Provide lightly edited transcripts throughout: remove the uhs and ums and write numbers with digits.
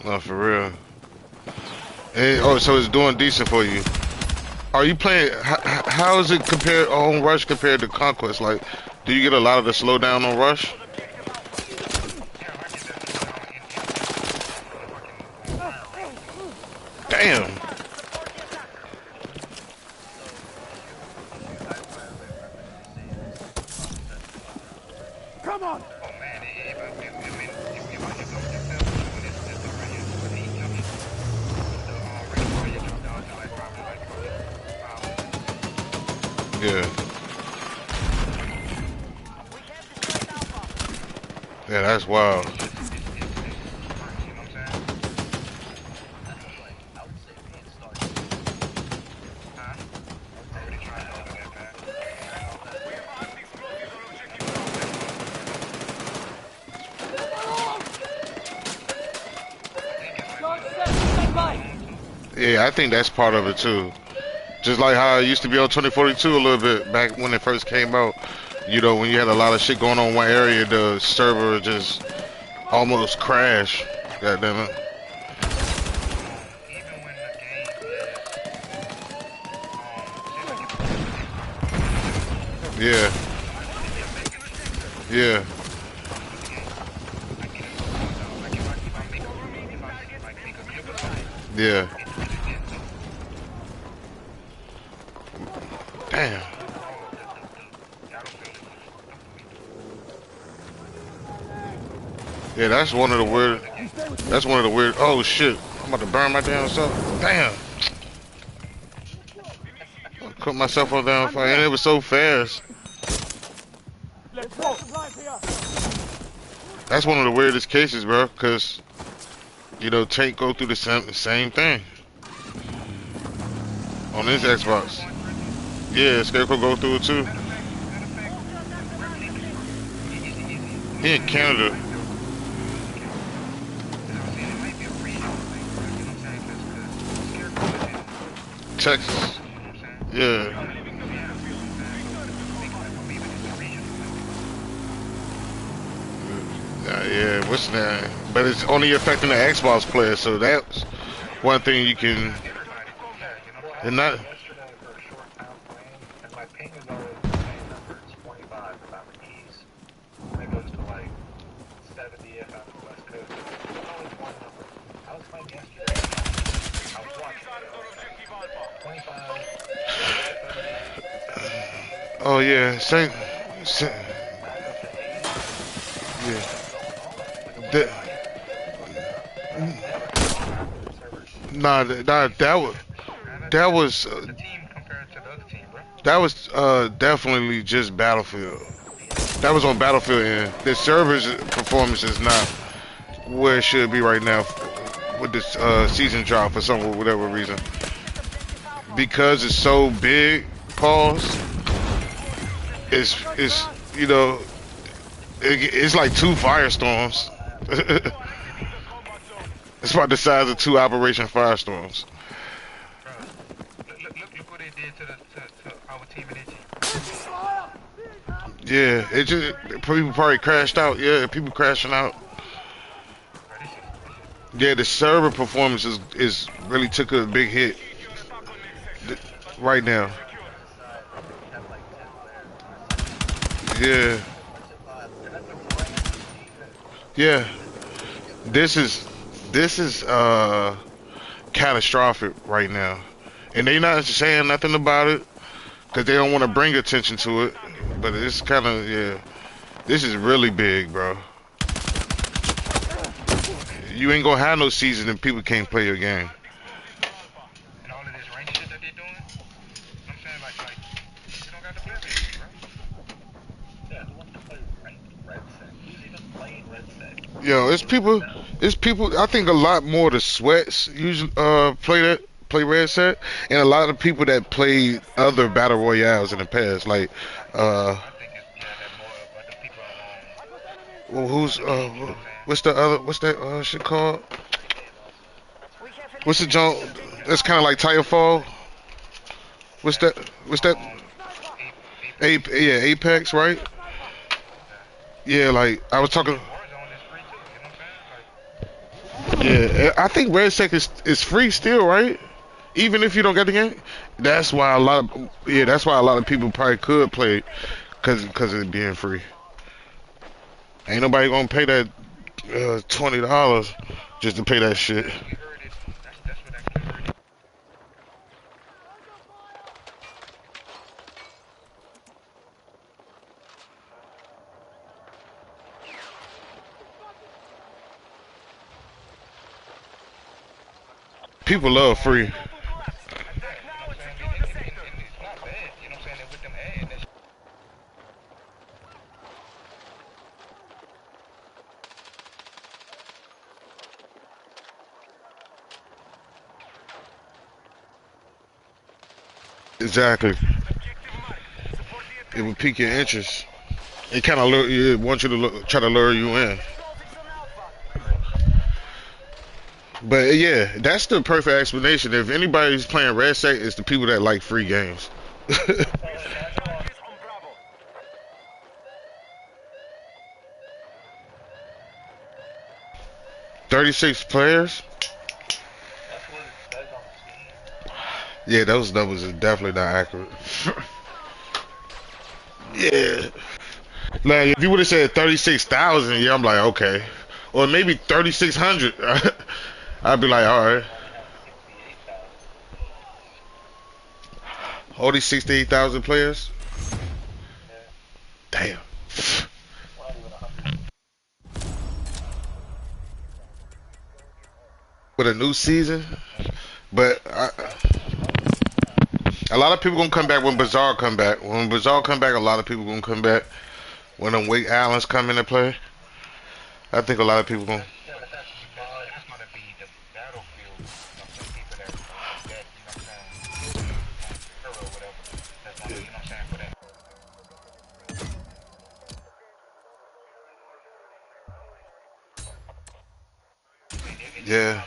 No, for real. Oh, so it's doing decent for you. Are you playing? How is it compared on Rush compared to Conquest? Like, do you get a lot of the slowdown on Rush? Damn. Come on. Yeah. Yeah, that's wild. Yeah, I think that's part of it too. Just like how it used to be on 2042 a little bit back when it first came out. You know, when you had a lot of shit going on in one area, the server just almost crashed. God damn it. Yeah. Yeah. Yeah. Damn. Yeah, that's one of the weird. That's one of the weird. Oh shit! I'm about to burn my damn self. Damn. I cut myself on down fire, and it was so fast. That's one of the weirdest cases, bro. Cause you know, Tank go through the same thing on his Xbox. Yeah, Scarecrow go through it too. He in Canada. Texas. Yeah. Yeah, what's that? But it's only affecting the Xbox players, so that's one thing you can. And not. Oh yeah, yeah. That, that was that was definitely just Battlefield. That was on Battlefield, and the server's performance is not where it should be right now with this season drop for some whatever reason. Because it's so big, pause. It's you know it's like two firestorms. It's about the size of two Operation Firestorms. Yeah, it just people probably crashed out. Yeah, people crashing out. Yeah, the server performance is really took a big hit right now. Yeah, yeah. This is this is catastrophic right now, and they not saying nothing about it because they don't want to bring attention to it. But it's kind of yeah. This is really big, bro. You ain't gonna have no season and people can't play your game. Yo, it's people. It's people. I think a lot more the sweats usually play Red Set, and a lot of people that play other battle royales in the past, like uh, well, who's what's the other what's that shit called? What's the jump? That's kind of like Titanfall. What's that? What's that? Yeah, Apex, right? Yeah, like I was talking. Yeah, I think Red Sec is free still, right? Even if you don't get the game. That's why a lot of that's why a lot of people probably could play, cause it's being free. Ain't nobody gonna pay that $20 just to pay that shit. People love free. Exactly. It would pique your interest. It kind of it wants you to try to lure you in. But yeah, that's the perfect explanation. If anybody's playing Red Sec, it's the people that like free games. 36 players? Yeah, those numbers are definitely not accurate. Yeah. Like, if you would have said 36,000, yeah, I'm like, okay. Or maybe 3,600. I'd be like, all right. Only 68,000 players? Damn. With a new season? But a lot of people gonna come back when Bazaar come back. When Bazaar come back, a lot of people gonna come back. When them Wake Islands come into play, I think a lot of people gonna. Yeah.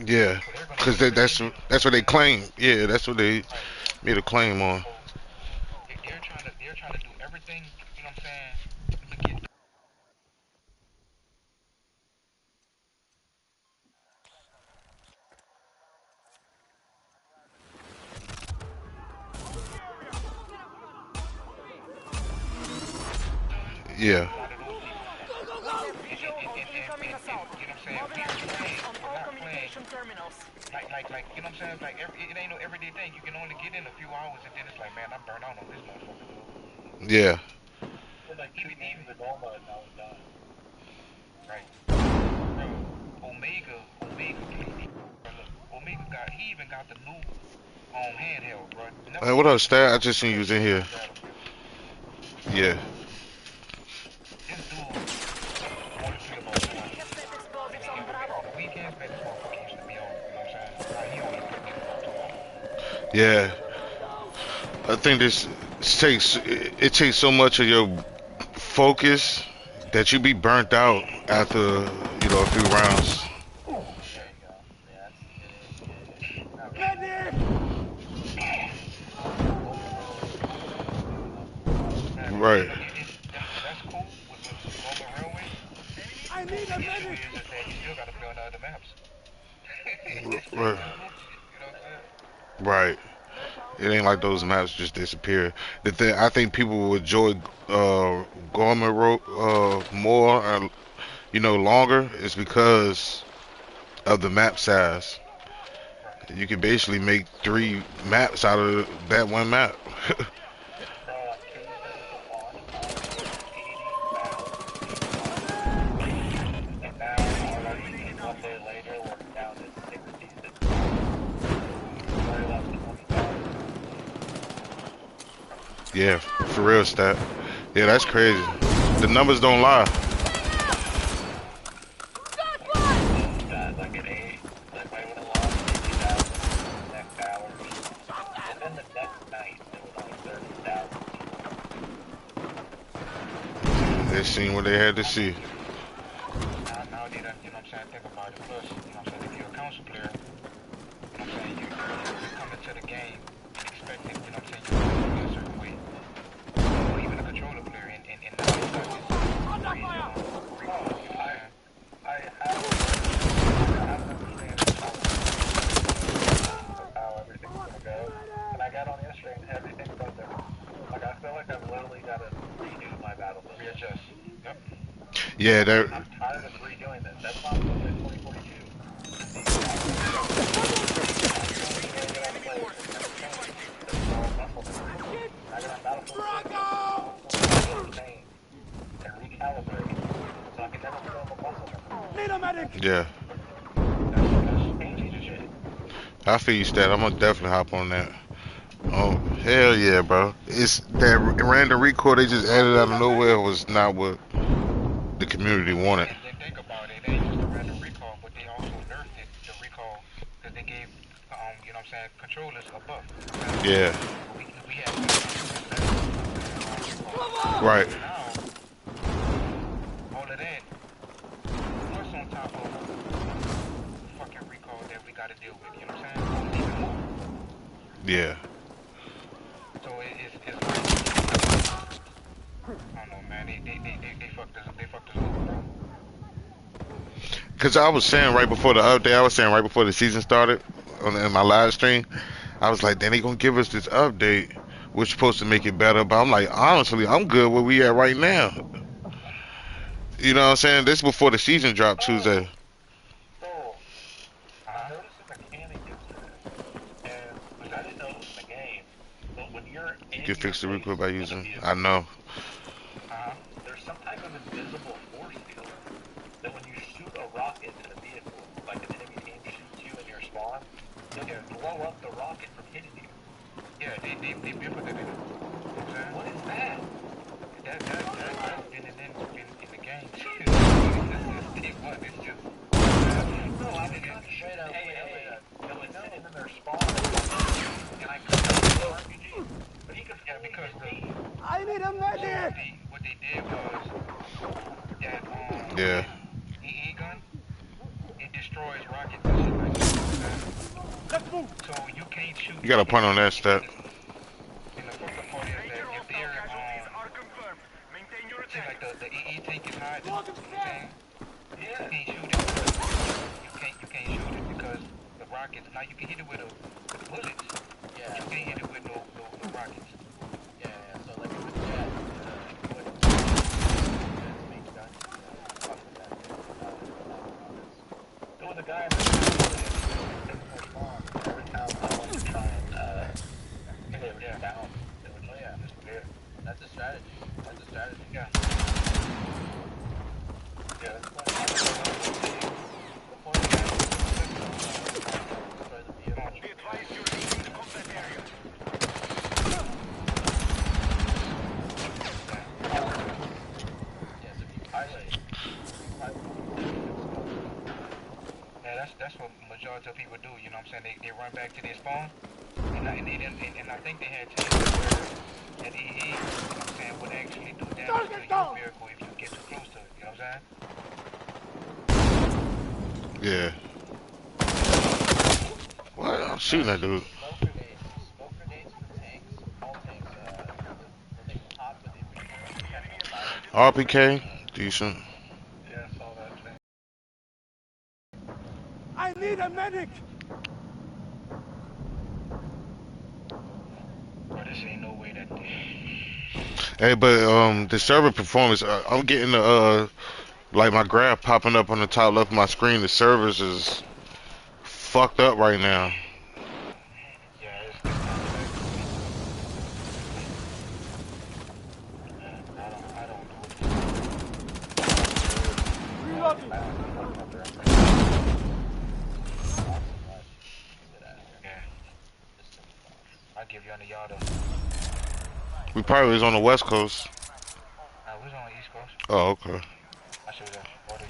Yeah, because that's what they claim. Yeah, that's what they made a claim on. Yeah, yeah, Hey, what up, Stat? I just seen you was in here. Yeah, yeah. I think this takes it takes so much of your focus that you be burnt out after a few rounds. Right. Right. Right. It ain't like those maps just disappear. The thing I think people will enjoy Gorman more, longer is because of the map size. You can basically make 3 maps out of that one map. Yeah, for real, stat. Yeah, that's crazy. The numbers don't lie. They seen what they had to see. Now they done, you know what I'm saying, think about it. Plus, you know what I'm saying, if you're a council player, you know what I'm saying, you come into the game and expecting, you know what I'm saying, you're going to be a certain way. Or even a controller player, and now you got this crazy recall, you know what I'm saying? I have an understanding of how everything's going to go. And I got on yesterday and everything goes different. Like, I feel like I've literally got to redo my battlefield. Readjust. Yep. Yeah, they're. I'm tired of redoing this. That's why I'm looking at 2042. I got on Battlefield 6 and recalibrate so I can never feel the muscle memory. Yeah. That's changing the shit. I feel you, Stat. I'm gonna definitely hop on that. Oh, hell yeah, bro. It's that random recoil they just added out of nowhere was not what the community wanted. And think about it, it ain't just a random recall, but they also nerfed it, the recall, because they gave, you know what I'm saying, controllers a buff. Yeah. We had Right. now, all of that, plus on top of fucking recall that we gotta deal with, you know what I'm saying? Even more. Yeah. So it's like, I don't know, man, they fucked us over, bro. Cause I was saying right before the update, I was saying right before the season started in my live stream, I was like, then they gonna give us this update, which supposed to make it better. But I'm like, honestly, I'm good where we at right now. You know what I'm saying? This before the season dropped Tuesday. So, I noticed a mechanic yesterday, and which I didn't know it was in the game, but when you're You in can your fix the base recoil by in a using. I vehicle, know. there's some type of invisible force field that when you shoot a rocket in a vehicle, like an enemy team shoots you in your spawn, it can blow up the rocket from hitting you. Yeah, they implemented it. What is that? That's been in the game too. This is day one. It's just no, I was concentrating on no, it's sitting in their spawn, and I couldn't do RPG. But he could, yeah, because I need a medic. what they did was that Yeah. EE gun, it destroys rockets and shit like that. Let's move. So you can't shoot. You got a point on that, Stat. And the fucked up part is that if they're say like the EE tank is high, you know what I'm saying? Yeah. You can't shoot it. You can't shoot it because the rockets. Now you can hit it with bullets. Yeah. But you can't hit it with no rockets. Yeah. So like with that, there was a guy in the spawn every time I went to try and they were down. They were just disappear. That's a strategy. Yeah. Yeah. Yeah, that's what majority of people do, you know what I'm saying? They run back to their spawn, and I think they had changed it where that EE, you know what I'm saying, would actually do damage to your vehicle if you get too close to it, you know what I'm saying? Yeah. What? I'm shooting that dude. Smoke grenades for tanks, all tanks, when they pop with the recoil. RPK, decent. Yeah, I saw that thing. I need a medic. But this ain't no way that. Hey, but the server performance, I'm getting the like my graph popping up on the top left of my screen. The servers is fucked up right now. Yeah, it's kind of I don't do it. Reloading. Yeah. I'll give you on the yard. We probably was on the West Coast. We was on the East Coast. Oh, okay. I should have ordered.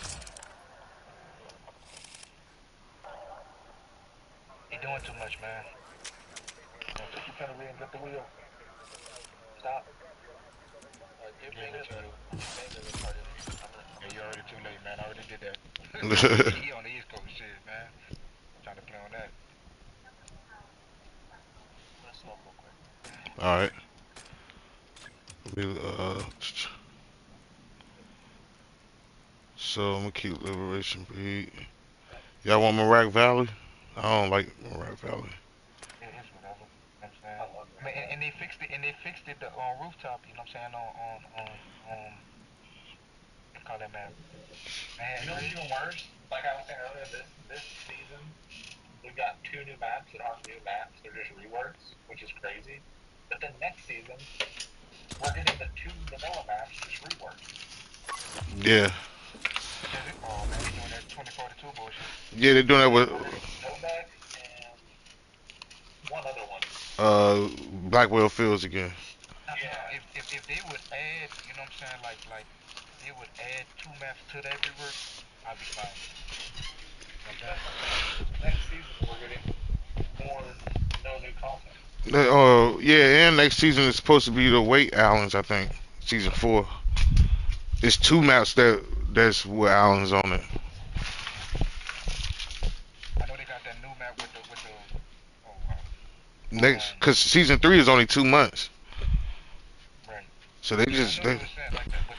He doing too much, man. Take your penalty and get the wheel. Stop. You're bigger than part of it. Yeah, you already too late, man. I already did that. He on the East Coast shit, man. Trying to play on that. Let's smoke real quick. All right. So I'm gonna keep Liberation Beat. Y'all want Mirac Valley? I don't like Mirac Valley. It's whatever. You know what I'm saying? I mean, and they fixed it. And they fixed it on rooftop. You know what I'm saying? On what you call that, man? You know what's even worse? Like I was saying earlier, this season we've got 2 new maps that aren't new maps; they're just reworks, which is crazy. But then next season we're getting the 2 vanilla maps just reworked. Yeah. Oh man, they doing that 2042 bullshit. Yeah, they're doing that with Novak and one other one. Blackwell Fields again. Yeah. If they would add, you know what I'm saying, like if they would add 2 maps to that rework, I'd be fine with it. That's what I'm saying. Next season we're getting more no new content. Yeah, and next season is supposed to be the Wait Islands, I think. Season 4. It's 2 maps that's with islands on it. I know they got that new map with the oh wow. Next, cause season 3 is only 2 months. Right. So they Yeah, just I know you were saying like that, but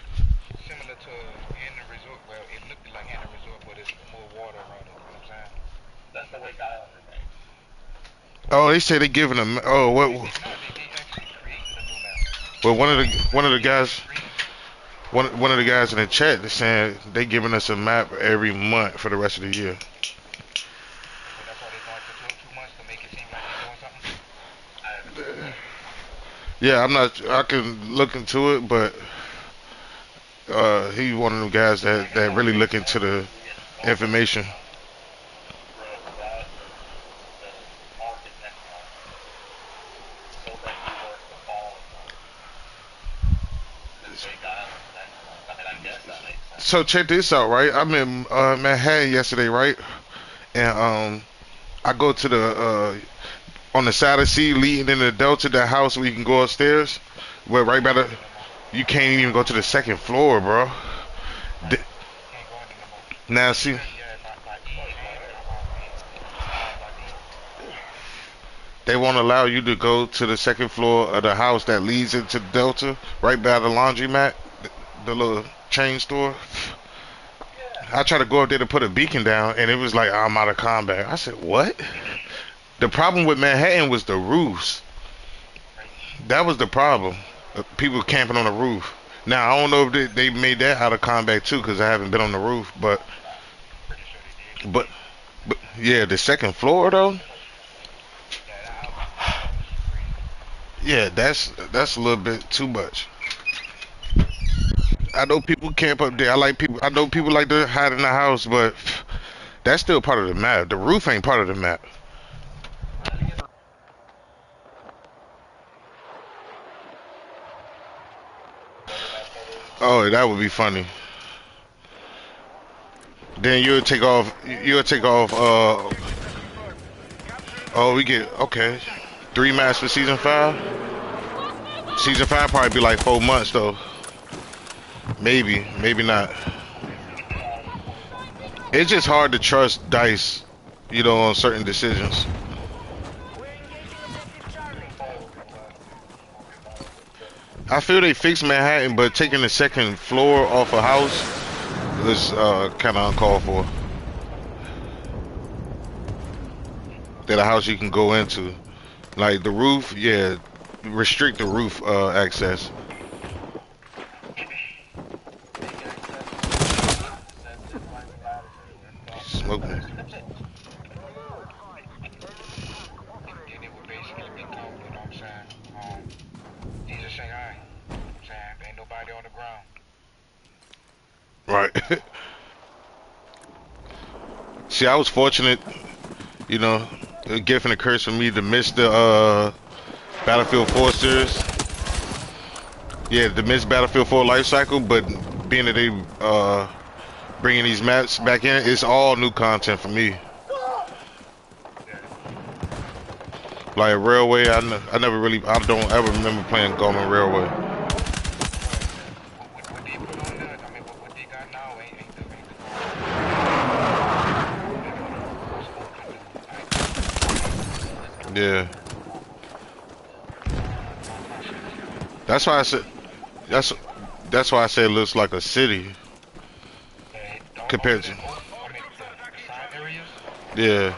similar to Inner Resort. Well, it looked like Inner Resort, but it's more water around it. You know what I'm saying? That's the Wake Island remake. Oh, they say they giving them. Oh, what? They actually creating the new map. Well, one of the guys, Screen. one of the guys in the chat is saying they giving us a map every month for the rest of the year. So that's why they're going to 2 months to make it seem like they're doing something. Yeah, I'm not. I can look into it, but he's one of them guys that really look into the information. So check this out, right? I'm in Manhattan yesterday, right? And I go to the on the side of the sea leading in the Delta, that house where you can go upstairs. Where right by the, you can't even go to the second floor, bro. D- now see, they won't allow you to go to the second floor of the house that leads into Delta, right by the laundromat, the little chain store. I tried to go up there to put a beacon down, and it was like, I'm out of combat. I said, what? The problem with Manhattan was the roofs. That was the problem. People camping on the roof. Now, I don't know if they made that out of combat, too, because I haven't been on the roof. But, yeah, the second floor, though. Yeah, that's a little bit too much. I know people camp up there. I know people like to hide in the house, but that's still part of the map. The roof ain't part of the map. Oh, that would be funny. Then you'll take off. Oh, we get okay. 3 maps for season 5. Season 5 probably be like 4 months though. Maybe, maybe not. It's just hard to trust Dice, on certain decisions. I feel they fixed Manhattan, but taking the second floor off a house was kind of uncalled for. That a house you can go into, like the roof, yeah, restrict the roof access. Smoking. Then it would basically become, you know what I'm saying? These are Shanghai. You know what I'm saying? Ain't nobody on the ground. Right. See, I was fortunate, a gift and a curse for me to miss the Battlefield 4 series. Yeah, to miss Battlefield 4 life cycle, but being that they bringing these maps back in, it's all new content for me. Like Railway, I don't ever remember playing Gorman Railway. Yeah. That's why I said that's that's why I said it looks like a city compared to. The side areas. Yeah.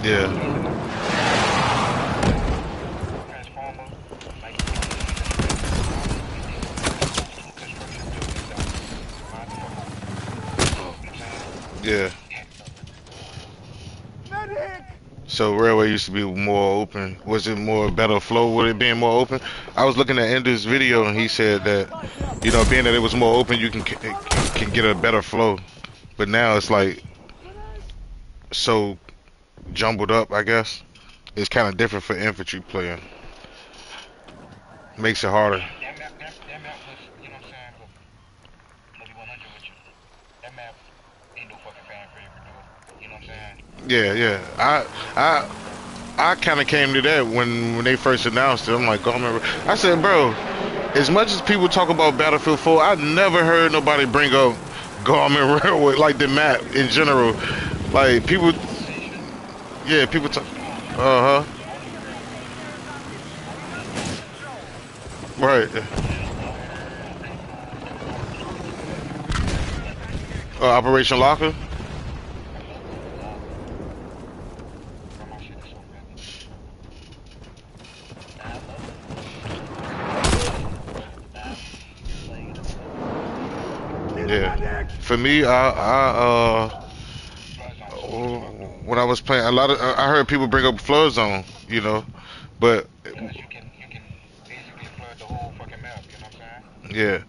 Yeah. Transformer, like construction buildings. Yeah. Medic! So railway used to be more open. Was it more better flow with it being more open? I was looking at Ender's video and he said that, you know, being that it was more open, you can get a better flow. But now it's like so jumbled up. I guess it's kind of different for infantry playing. Makes it harder. That map was, you know what I'm saying? Look, I'll be 100 with you. That map ain't no fucking fan favorite, dude. You know what I'm saying? Yeah, yeah. I kind of came to that when they first announced it. I'm like, oh, I said, bro, as much as people talk about Battlefield 4, I never heard nobody bring up Garmin Railway, like the map in general. Like people, yeah, people talk. Uh huh. Right. Operation Locker. Yeah. For me, when I was playing, a lot of I heard people bring up Flood Zone, you know, but Because you can basically flood the whole fucking map, you know what I'm saying? yeah,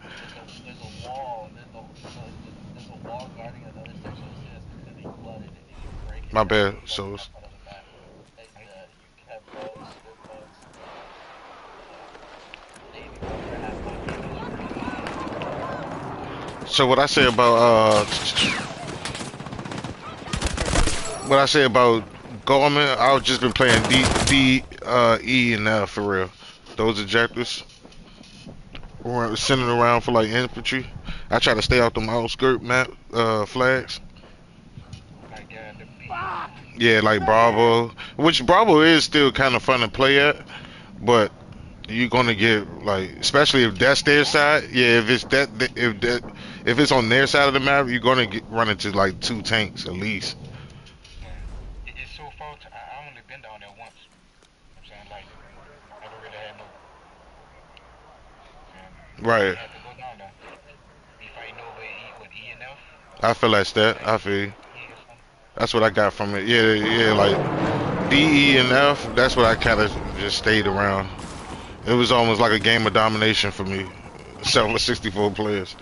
There's a wall. There's a wall guarding another section of the city that's gonna be flooded, and if you break it, my you're bad. fucking So up out of the map. Like you can have bugs, good bugs. Navy bugs are half so what I say about what I say about Gorman, I've just been playing E, and F for real. Those objectives, sending around for like infantry. I try to stay out them outskirt map flags. Like, the B. Yeah, like Bravo, which Bravo is still kind of fun to play at, but you're gonna get like, especially if that's their side. Yeah, if it's on their side of the map, you're gonna run into like two tanks at least. It's so far I only been down there once. You know what I'm saying? Like, never really had no. Right. I had to go down there. Be fighting over E and F. I feel like that. I feel you. That's what I got from it. Yeah, yeah, like D, E, and F. That's what I kind of just stayed around. It was almost like a game of domination for me. 64 players.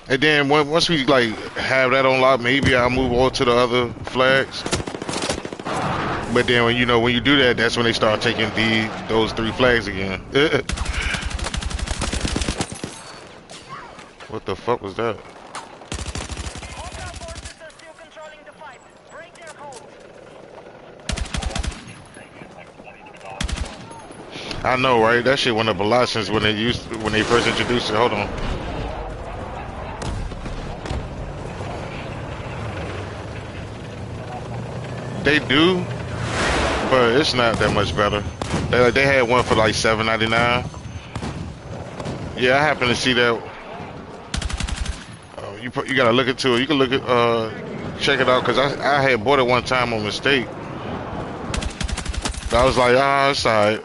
And then once we like have that on lock, maybe I'll move on to the other flags. But then when you do that, that's when they start taking those three flags again. What the fuck was that? I know, right? That shit went up a lot since when they first introduced it. Hold on. They do, but it's not that much better. They had one for like $7.99. Yeah, I happen to see that. You gotta look into it. You can look at check it out, because I had bought it one time on mistake. I was like, it's alright.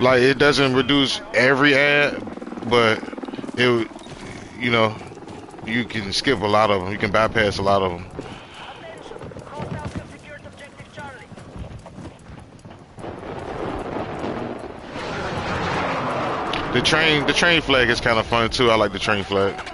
Like, it doesn't reduce every ad, but you can skip a lot of them. You can bypass a lot of them. The train flag is kind of fun too. I like the train flag.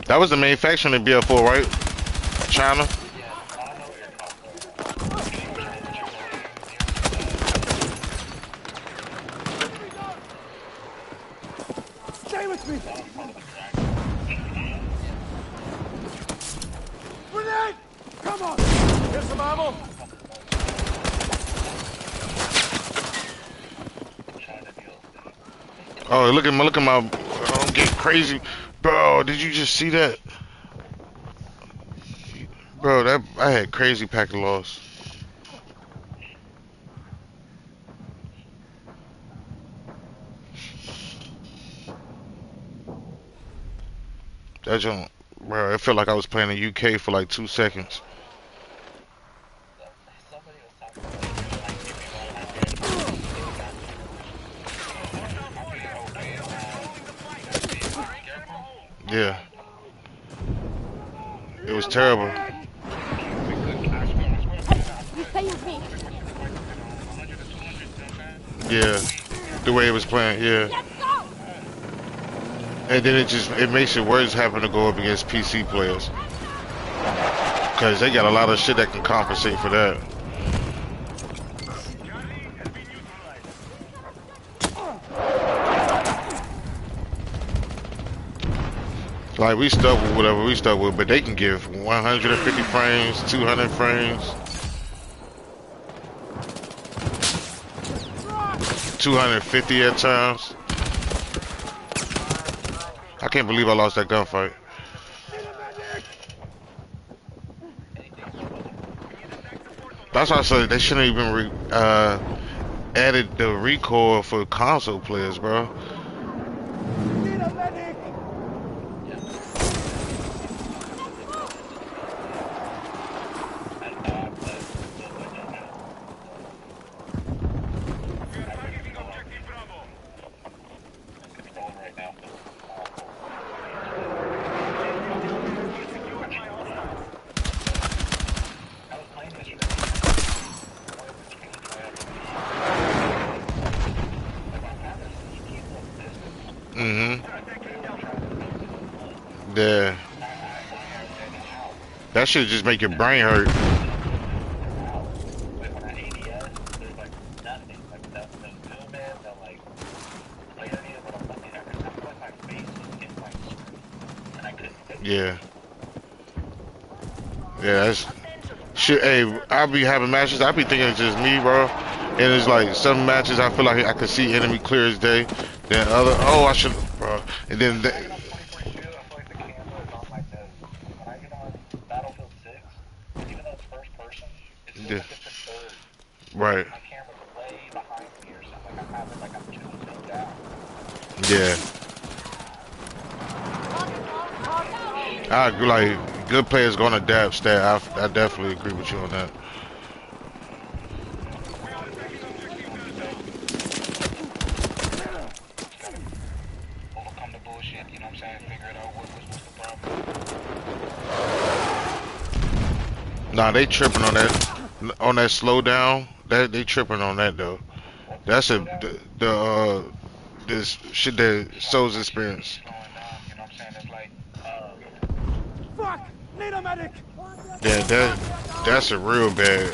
That was the main faction in BF4, right? China. Stay with me! Grenade! Come on! Here's some ammo! Oh, look at my. I'm getting crazy, bro. Did you just see that, bro? That I had crazy packet loss. That jump, bro. It felt like I was playing the UK for like 2 seconds. Somebody was talking about Yeah, it was terrible. You stay with me. Yeah, the way it was playing. Yeah, Let's go! and then it makes it worse having to go up against PC players because they got a lot of shit that can compensate for that. Like, we stuck with whatever we stuck with, but they can give 150 frames, 200 frames, 250 at times. I can't believe I lost that gunfight. That's why I said they shouldn't even added the recoil for console players, bro. Need a medic! Yeah. That should just make your brain hurt. Yeah. Yeah, that's shit. Hey, I be having matches. I be thinking it's just me, bro. And it's like some matches I feel like I can see enemy clear as day. Then other, oh, I should, bro. And then yeah. Right. Yeah. I agree, like good players gonna adapt. Stat. I definitely agree with you on that. Overcome the bullshit, you know what I'm saying? Figure it out, what's the problem. Nah, they tripping on that slowdown. That they tripping on that though. That's this shit that Souls experience. You know what I'm saying? It's like, Fuck! Need a medic! Yeah, that's a real bad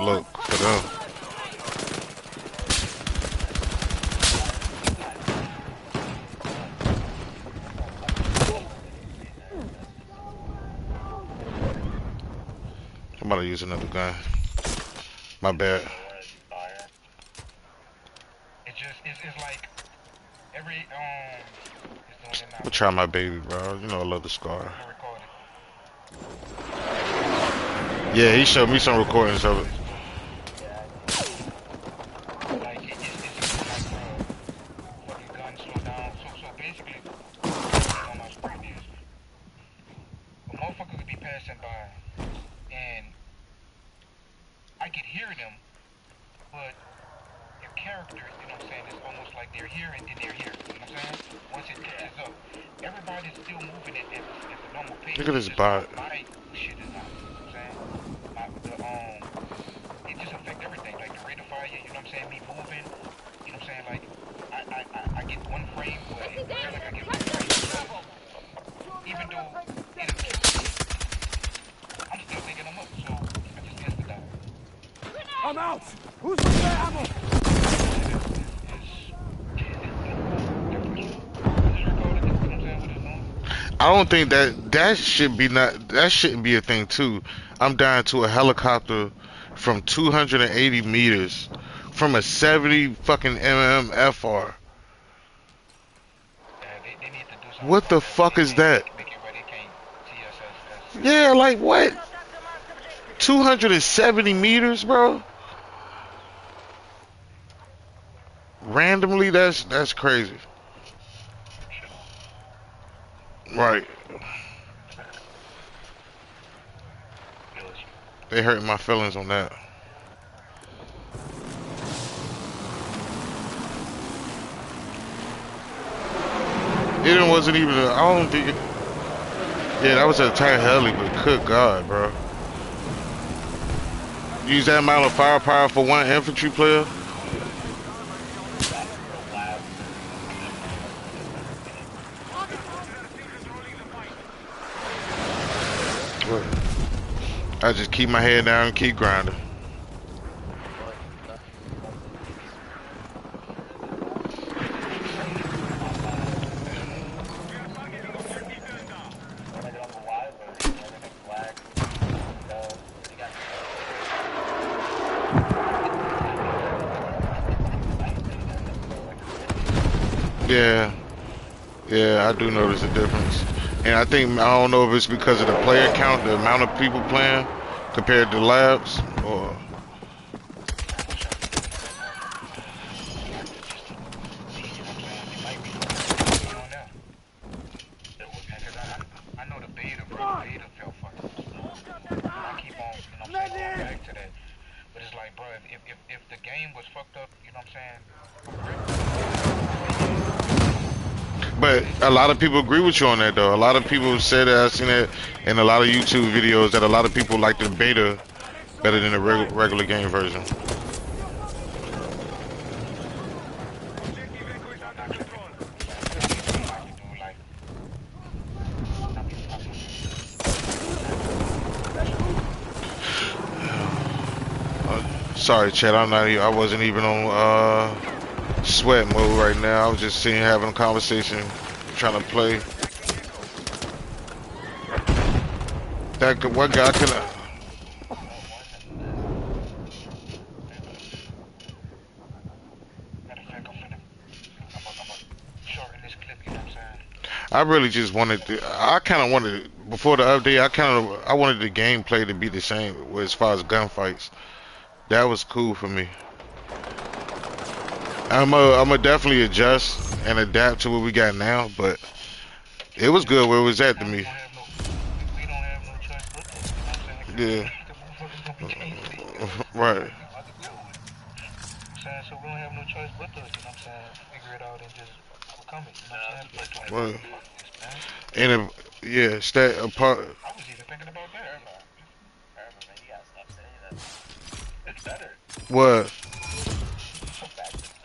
look for them. I'm about to use another gun. My bad. it's like every it's doing it now. I'll try my baby, bro. You know I love the scar. I recorded. Yeah, he showed me some recordings of it. Like it's like fucking gun slow down. So basically, on my screen is a motherfucker could be passing by and I could hear them, but their characters, you know what I'm saying, it's almost like they're here and then they're here. You know what I'm saying? Once it catches up, everybody's still moving at the normal pace. Look at this Just bot. my shit is not. You know what I'm saying? It just affects everything. Like the rate of fire, you know what I'm saying? Me moving, you know what I'm saying? Like I get one frame, but it feels like I get one frame. Even though I'm out. Who's got spare ammo? I don't think that should be not that shouldn't be a thing too. I'm dying to a helicopter from 280 meters from a 70 fucking FR. They need to do something What about the that. fuck is that? Make it where they can't see us as Yeah, like what? 270 meters, bro? Randomly, that's crazy. Right. They hurt my feelings on that. It wasn't even. I don't think. Yeah, that was a tight heli, but good God, bro. Use that amount of firepower for one infantry player. I just keep my head down and keep grinding. Yeah, yeah, I do notice a difference. And I think, I don't know if it's because of the player count, the amount of people playing compared to labs, or... I know the beta, bro. The beta felt fucking. I keep on, going back to that. But it's like, bro, if the game was fucked up, you know what I'm saying? But a lot of people agree with you on that, though. A lot of people said that, I've seen it in a lot of YouTube videos, that a lot of people like the beta better than the regular game version. Sorry, Chad, I wasn't even on sweat mode right now. I was just sitting having a conversation, trying to play. What guy can I? I really just wanted to. I kind of wanted before the update. I wanted the gameplay to be the same as far as gunfights. That was cool for me. I'm a definitely adjust and adapt to what we got now, but it was good where it was at to me. Yeah. Right. So we don't have no choice but to, you know what I'm saying, figure it out and just overcome it, you know what I'm saying? Right. And yeah, stay apart. I was even thinking about that. Man, you gotta stop saying that. It's better. What?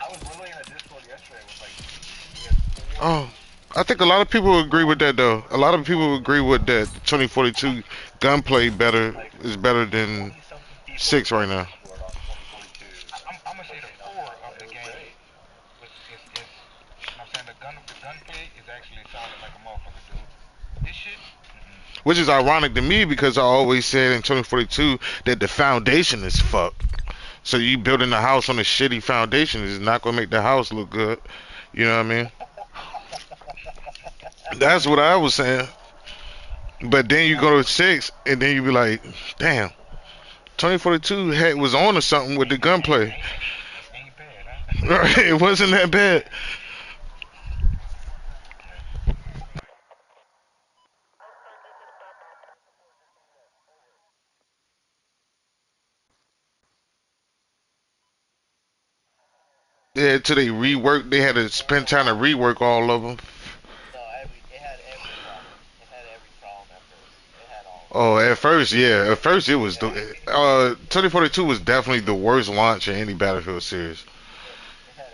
I was literally in a Discord yesterday with like, Oh, I think a lot of people agree with that though. A lot of people agree with that. 2042 gunplay is better than 6 right now. I'm gonna say the core of the game is you know what I'm saying, the gunplay is actually solid like a motherfucker, dude. This shit, Which is ironic to me because I always said in 2042 that the foundation is fucked. So you building a house on a shitty foundation is not gonna make the house look good. You know what I mean? That's what I was saying. But then you go to 6 and then you be like, damn, 2042 was on to something with the gunplay. ain't bad, huh? Right, it wasn't that bad. Yeah, till they reworked, they had to spend time to rework all of them. no, it had every problem. It had every problem at first. It had all. Oh, at first, yeah. At first, it was the 2042 was definitely the worst launch in any Battlefield series. It had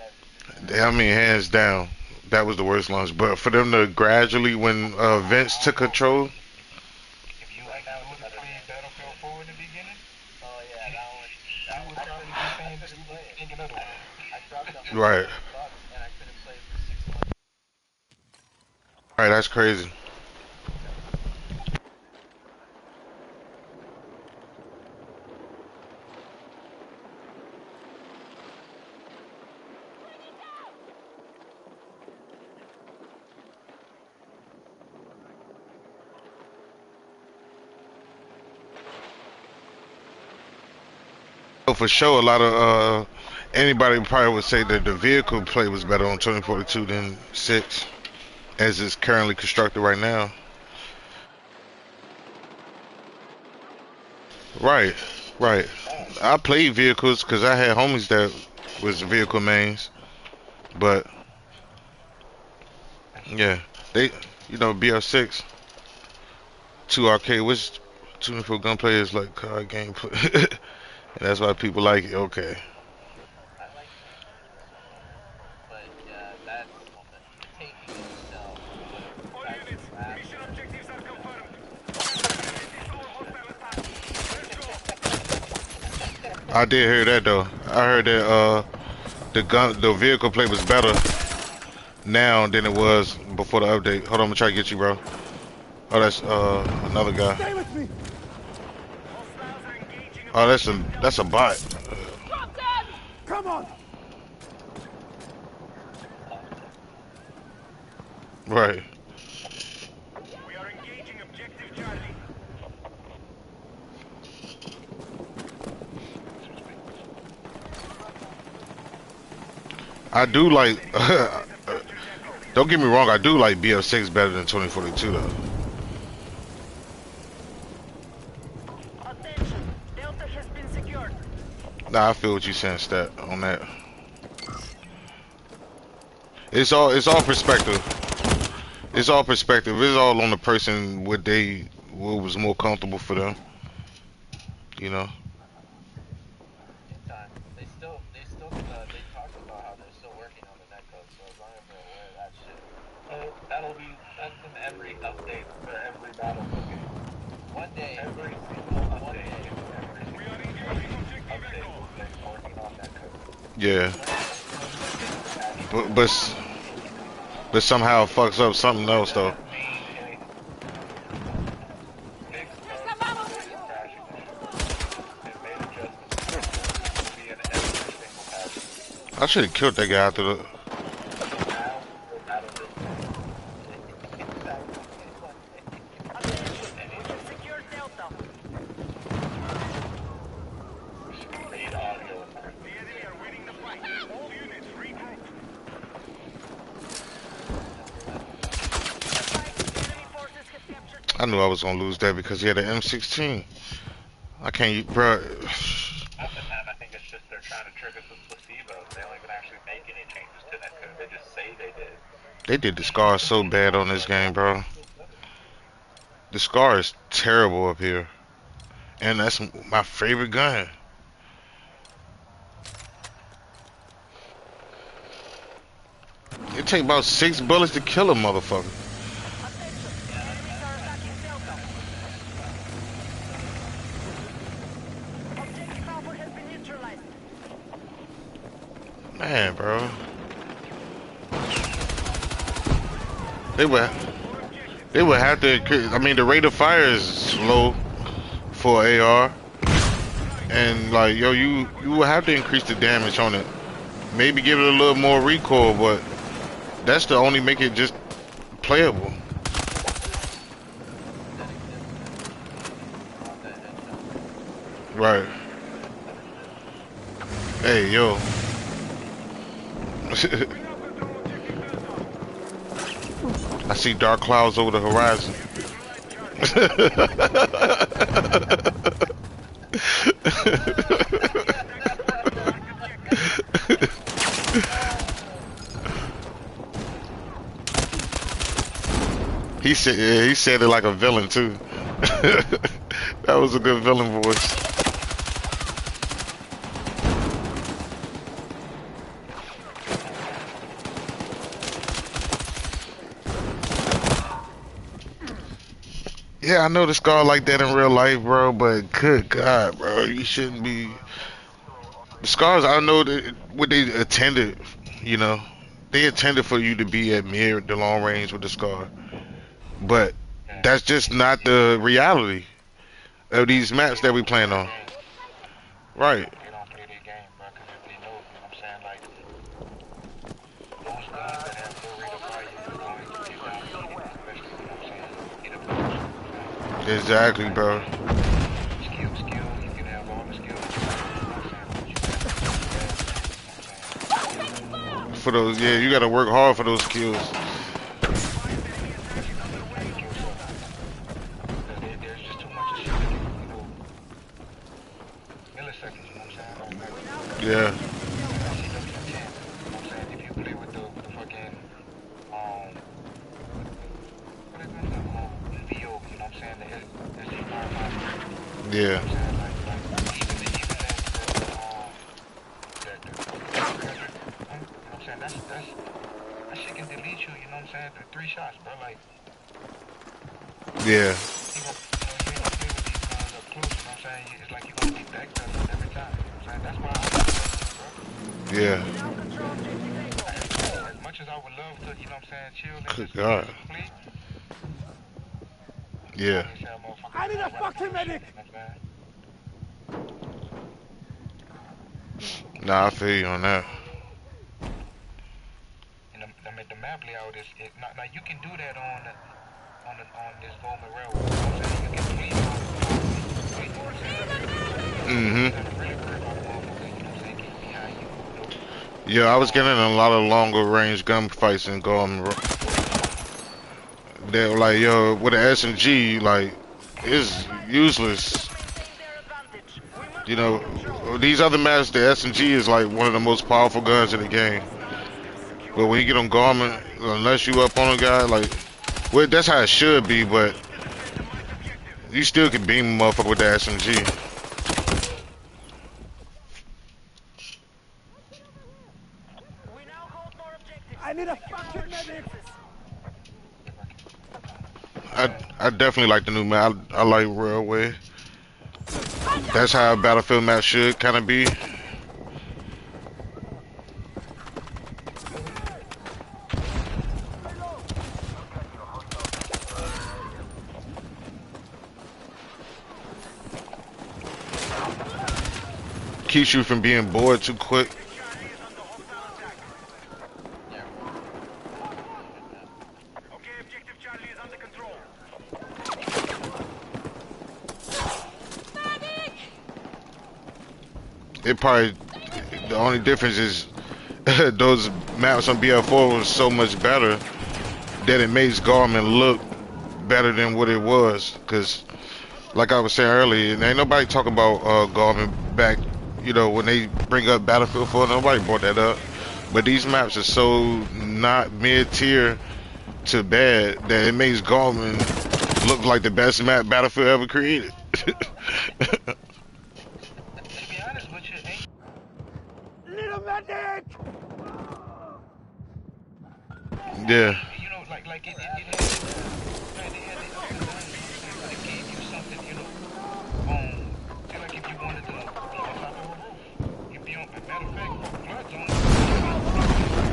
everything. I mean, hands down, that was the worst launch. But for them to gradually, when Vince took control, If you like, I would have played Battlefield 4 in the beginning, Oh yeah, that one. You would probably be saying, you would be thinking otherwise. I dropped Right. $100 and I couldn't play for 6 months. Right, that's crazy. So for sure, a lot of anybody probably would say that the vehicle play was better on 2042 than 6, as it's currently constructed right now. Right, right. I played vehicles because I had homies that was vehicle mains, but yeah, they, BR6, 2 arcade, which 24 gunplay is like card gameplay, and that's why people like it. Okay, I like the similar, but yeah, that's the taking in itself. But besides the graphics, I did hear that though. I heard that the vehicle play was better now than it was before the update. Hold on, I'm gonna try to get you, bro. Oh, that's another guy. Stay with me. Oh, that's a bot. Drop them! Come on. Right. I do like. Don't get me wrong. I do like BF6 better than 2042 though. Attention! Delta has been secured. Nah, I feel what you're saying, Stat, on that. It's all perspective. It's all perspective. It's all on the person what was more comfortable for them. You know. in time, they talked about how they're still working on the netcode. So as long as they're aware of that shit, That's in every update for every Battlefield game. one day, Every single one update, day, every single update will say working on that code. Yeah. But somehow it fucks up something else though. Doesn't mean anything. Fixed There's bugs some ammo and for you! crashing issues. They made adjustments. It will be in every single patch. I should have killed that guy after the. Now we're Battlefield 6. Attention! We have secured Delta. Read audio in there. Enemy forces have captured. I knew I was gonna lose that because he had an M16. I can't, bro. Other than that, I think it's just they're trying to trick us with placebos. They don't even actually make any changes to that code. They just say they did. They did the scar so bad on this game, bro. The scar is terrible up here, and that's my favorite gun. It take about 6 bullets to kill a motherfucker. Attention! Enemies are attacking Delta. Objective Alpha has been neutralized. Man, bro. They would have to. I mean, the rate of fire is slow for AR, and like yo, you would have to increase the damage on it. Maybe give it a little more recoil, but that's to only make it just playable. Right. Hey, yo. I see dark clouds over the horizon. He said it like a villain too. That was a good villain voice. Yeah, I know the Scar like that in real life, bro, but good God, bro, you shouldn't be. The Scars, I know that what they intended, you know, they intended for you to be at near the long range with the Scar, but Yeah. that's just not the reality of these maps that we Play playing their on. game. Right. They don't play their game, bro, because if they know, you know what I'm saying, like, those guns that have low rate of fire is going to get dominated, especially, you know what I'm saying, in a battle super fast. Exactly, Like, bro. skill, you can have all the skills in the world, you know what I'm saying, but you gotta be super fast too, you know what I'm saying? For those, yeah, you got to work hard for those kills. You know, you pick yourself. Because there's just too much of shit in, you know, milliseconds, you know what I'm saying? Yeah. Like that shit don't get a chance. You know what I'm saying? If you play with the fucking, what is it, the VO, you know what I'm saying? The SG500. You know Yeah. what I'm saying? Like even the 300 one, you know what I'm saying? That shit can delete you, you know what I'm saying? The 3 shots, bro. Like, Yeah. you know, you ain't gonna play with these guns up close, you know what I'm saying? It's like you're gonna be backpedaling every time, you know what I'm saying? That's why I like that shit, bro. Yeah. As much as I would love to, you know what I'm saying, chill and Good just God. play, you Yeah. always have motherfuckers I that need a gonna run up on fucking your shit, medic! you know what I'm saying? Nah, I feel you on that. And the map layout is now you can do that on this Goldman Railroad, you know what I'm saying? You can flee far away, you know what I'm saying? But you Mm-hmm. gotta really worry about a motherfucker, you know what I'm saying, getting behind you, you know? Yeah, I was getting in Um, a lot of longer range gunfights and going. They were like, yo, with an SMG, like, it's useless. You know, these other maps, the SMG is like one of the most powerful guns in the game. But when you get on Garmin, unless you up on a guy, like, well, that's how it should be. But you still can beam a motherfucker with the SMG. I need a fucking medic! I definitely like the new map. I like Railway. That's how a Battlefield map should kind of be. Keeps you from being bored too quick. Yeah. Okay, objective Charlie is under control. It probably the only difference is those maps on BL4 was so much better that it makes Garmin look better than what it was. Cause like I was saying earlier, and ain't nobody talking about Garmin back. You know when they bring up Battlefield 4, nobody brought that up. But these maps are so not mid tier to bad that it makes Garmin look like the best map Battlefield ever created. to be honest with you, ain't Need a medic! Yeah, you know it had its right, they had their ups and downs, you know what I'm saying? But it gave you something, you know, feel like if you wanted to be on top of a roof, you'd be on. Matter of fact, flood zones,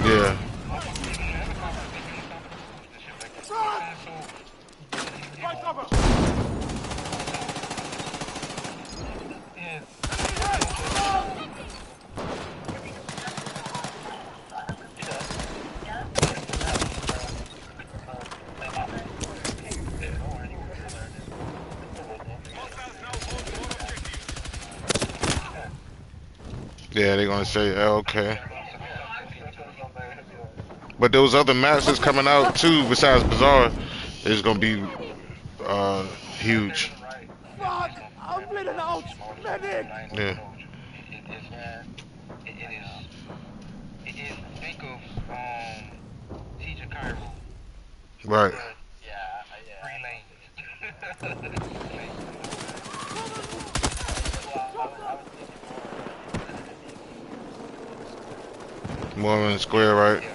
yeah, motherfuckers be on the helicopters, they be on top of the roofs and shit like that. You know what I'm saying? So, Find cover! yeah, you know, but yeah. They're gonna say, oh, okay. yeah, But those other maps that's coming out too, besides Bazaar, is gonna be huge. Fuck! it's gonna be I'm mapped bleeding around the out! smallest maps, Medic! and I ain't gonna Yeah, even hold you. It is, think of, Siege of Cairo, right. but Yeah, 3 lanes. 3 lanes, you know what I'm saying? well, I was thinking more enemy. Moorland Square, right? Yeah.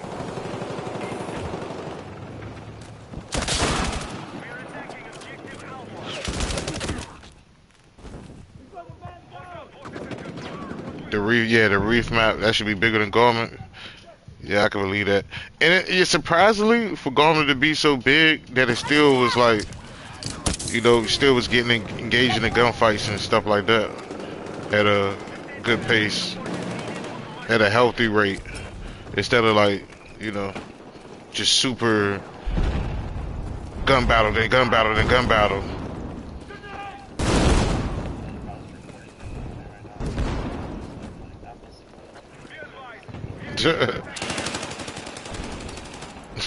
The reef map that should be bigger than Gorman. Yeah, I can believe that. And it surprisingly for Gorman to be so big that it still was like, still was getting engaged in the gunfights and stuff like that at a good pace, at a healthy rate, instead of like, just super gun battle, then gun battle, then gun battle.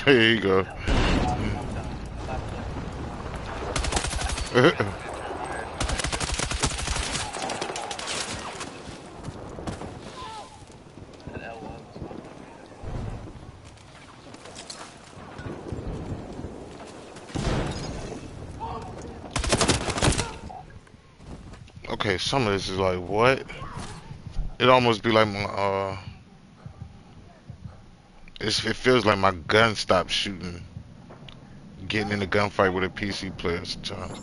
There you go. Okay, some of this is like, what? It almost be like my, it feels like my gun stopped shooting. Getting in a gunfight with a PC player sometimes.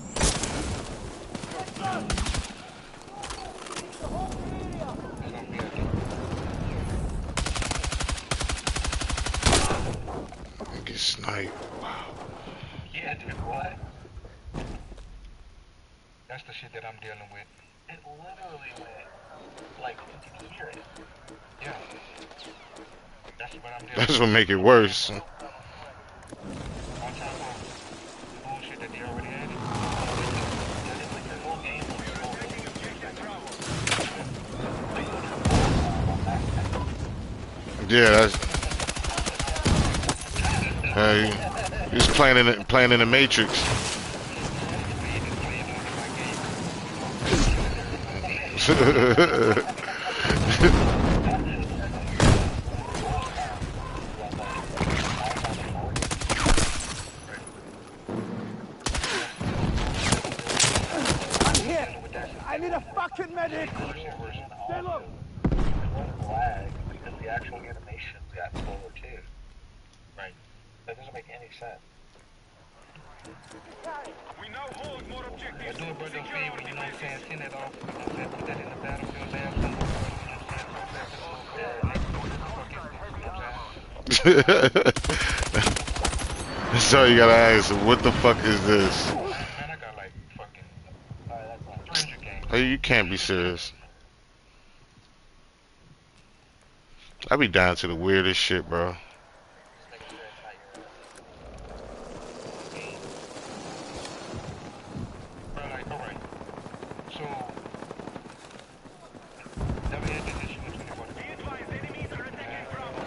Get sniped. Wow. Yeah, dude, what? That's the shit that I'm dealing with. It literally went, like, you can hear it. Yeah. That's what I'm dealing That's with. what make it worse. On top of the bullshit that they already had. It's like your whole game was your whole game. Yeah, that's. Hey, he's playing in the Matrix. I need a fucking medic! Stay low! Lag because the actual animations got slower too. Right. That doesn't make any sense. We now hold more I objectives. do a brother a favor, you know what I'm saying? Send it off, you know what I'm saying? Put that in the battlefield lab somewhere, you know what I'm saying? So you gotta ask, what the fuck is this? Man, I got like fucking 300 games. Hey, you can't be serious. I be down to the weirdest shit, bro. Bro, like, alright. So, never had this issue in 21. Enemies are attacking Bravo.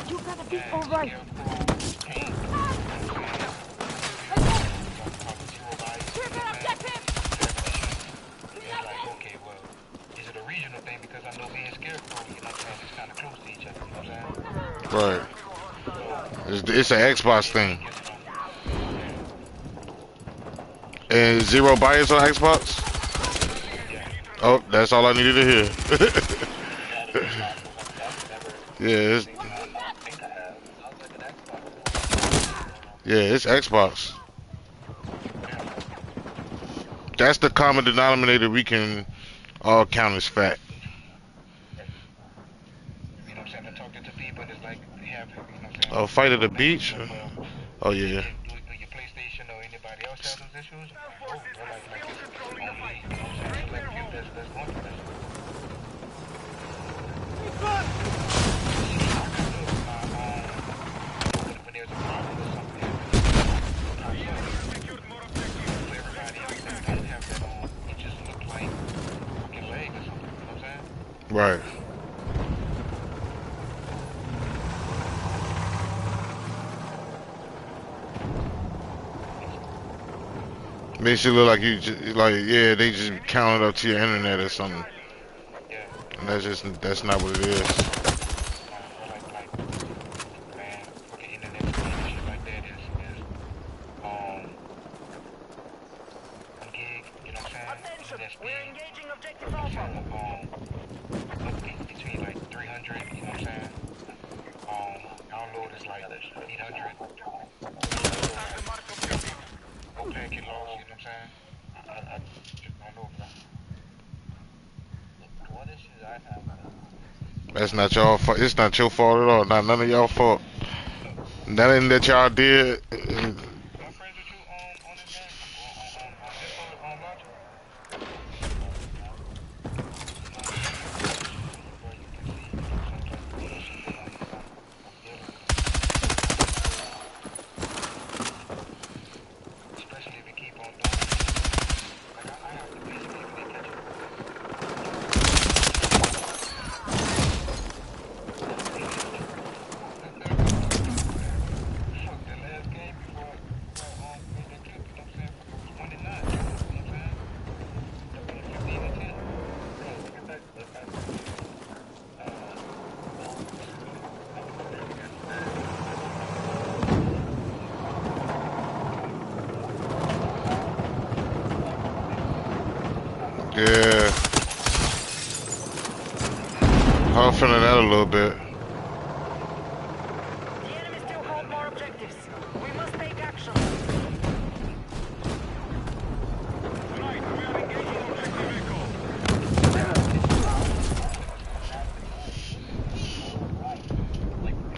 You gotta be alright. Okay, well, is it a regional thing? Because I know me and Scarecrow, you know what I'm saying, it's kind of close to each other, you know what I'm saying? Right. It's an Xbox thing. And zero bias on Xbox? Oh, that's all I needed to hear. Yeah, it's Xbox. That's the common denominator we can all count as fact. You know what I'm saying? I'm talking to people, it's like they have, you know what I'm saying? Oh, fight at the beach? Oh, yeah. Do your PlayStation or anybody else have those issues? No, they're like it's only, you know what I'm saying, select few that's going through that. When there's a problem or something, everybody else that don't have that on, it just looks like fucking leg or something, you know what I'm saying? Right. Makes it look like you just, like, yeah, they just counted up to your internet or something. Yeah. And that's not what it is. Like objective Alpha. Between like 300, you know what I'm saying? Download is like 800. No packet loss, you know what I'm saying? I just don't know, bro. The one issue that I have, That's not y'all fault. It's not your fault at all. Not none of y'all fault. Nothing that y'all did. Am I friends with you on this game? On Discord, on Logic? Bro, you can see, you know what I'm saying, like, real shit that I'm dealing with. Especially if you keep on doing it. Like, I have to basically really catch up. Fuck, the last game before made that clip, you know what I'm saying? Fuck, it was 1-9, you know what I'm saying? That went 15-10. Yeah. I'm feeling that a little bit. The enemy still hold more objectives. We must take action.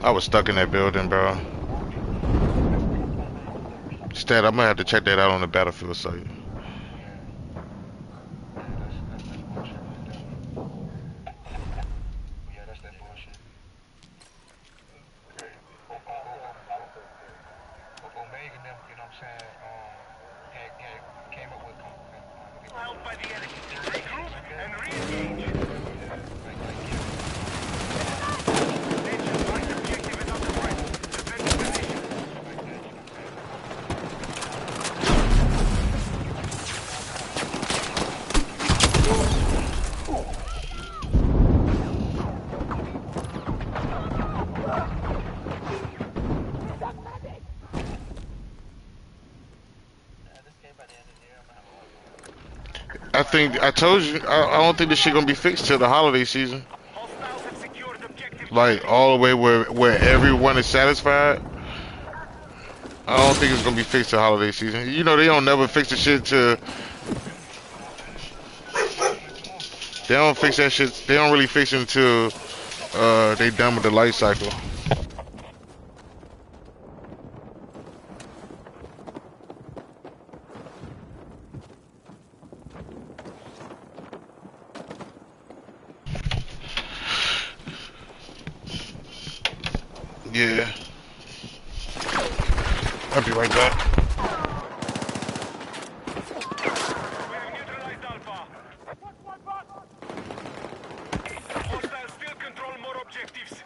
I was stuck in that building, bro. Stat, I'm gonna have to check that out on the Battlefield site. Yeah, that's bullshit right there. Yeah, that's that bullshit. Omega them, you know what I'm saying, had came up with Held by the enemy. Regroup and re-engage. like yeah. Attention, right objective is under threat. Defend the position. Like that, you know what I'm saying? this game by the end of the year, I'm gonna have a lot of I think I told you I don't think this shit gonna be fixed till the holiday season. Hostiles have secured objective. Like all the way where everyone is satisfied. I don't think it's gonna be fixed till holiday season. You know they don't never fix the shit to. They don't fix that shit. They don't really fix it until they done with the life cycle. Yeah. I'll be right back. We have neutralized Alpha. Hostiles still control more objectives.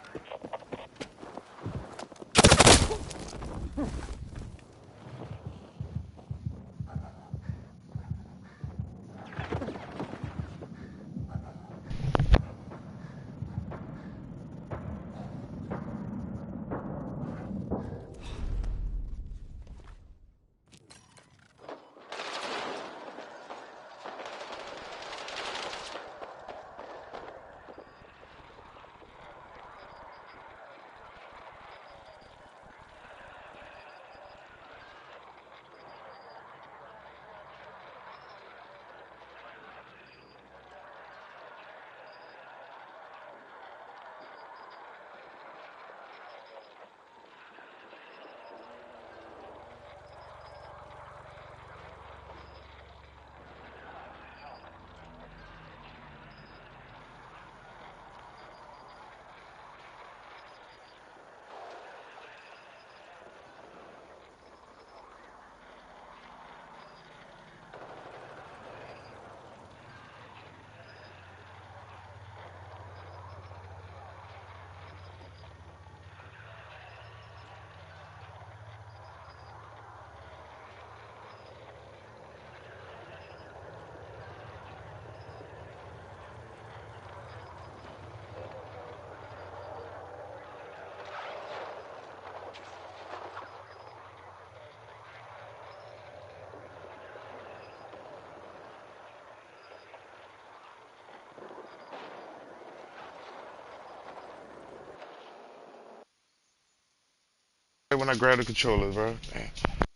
when I grab the controller, bro. Damn.